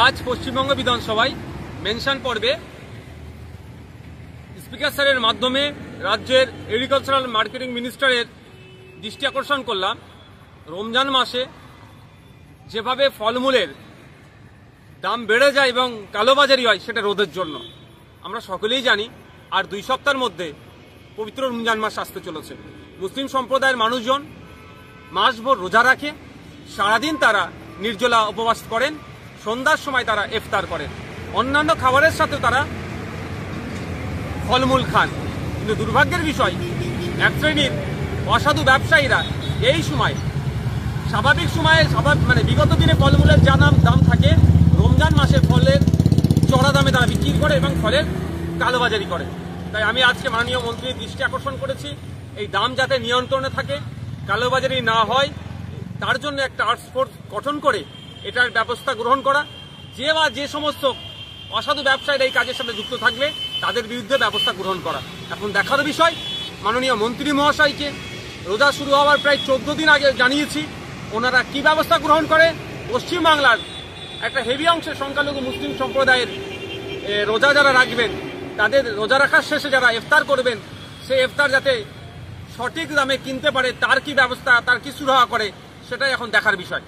আজ পশ্চিমবঙ্গ বিধানসভায় মেনশন পর্বে স্পিকার স্যারের মাধ্যমে রাজ্যের এগ্রিকালচারাল মার্কেটিং মিনিস্টারের দৃষ্টি আকর্ষণ করলাম। রমজান মাসে যেভাবে ফলমূলের দাম বেড়ে যায় এবং কালোবাজারি হয় সেটা রোধের জন্য আমরা সকলেই জানি। আর 2 সপ্তাহের মধ্যে পবিত্র রমজান মাস আসতে চলেছে। মুসলিম সম্প্রদায়ের মানুষজন মাসভর রোজা রাখে, সারাদিন তারা নির্জলা উপবাস করেন, সন্ধ্যার সময় তারা ইফতার করেন, অন্যান্য খাবারের সাথে তারা ফলমূল খান। কিন্তু দুর্ভাগ্যের বিষয়, এক শ্রেণীর অসাধু ব্যবসায়ীরা এই সময় স্বাভাবিক সময়ে বিগত দিনে ফলমূলের যা দাম থাকে, রমজান মাসে ফলের চড়া দামে তারা বিক্রি করে এবং ফলের কালোবাজারি করে। তাই আমি আজকে মাননীয় মন্ত্রীর দৃষ্টি আকর্ষণ করেছি, এই দাম যাতে নিয়ন্ত্রণে থাকে, কালোবাজারি না হয়, তার জন্য একটা টাস্ক ফোর্স গঠন করে এটার ব্যবস্থা গ্রহণ করা। যে সমস্ত অসাধু ব্যবসায়ীরা এই কাজের সাথে যুক্ত থাকবে তাদের বিরুদ্ধে ব্যবস্থা গ্রহণ করা। এখন দেখার বিষয়, মাননীয় মন্ত্রী মহাশয়কে রোজা শুরু হওয়ার প্রায় 14 দিন আগে জানিয়েছি, ওনারা কি ব্যবস্থা গ্রহণ করে। পশ্চিমবাংলার একটা হেভি অংশের সংখ্যালঘু মুসলিম সম্প্রদায়ের রোজা যারা রাখবেন, তাদের রোজা রাখার শেষে যারা ইফতার করবেন, সেই ইফতার যাতে সঠিক দামে কিনতে পারে, তার কি ব্যবস্থা, তার কি সুরাহা করে, সেটাই এখন দেখার বিষয়।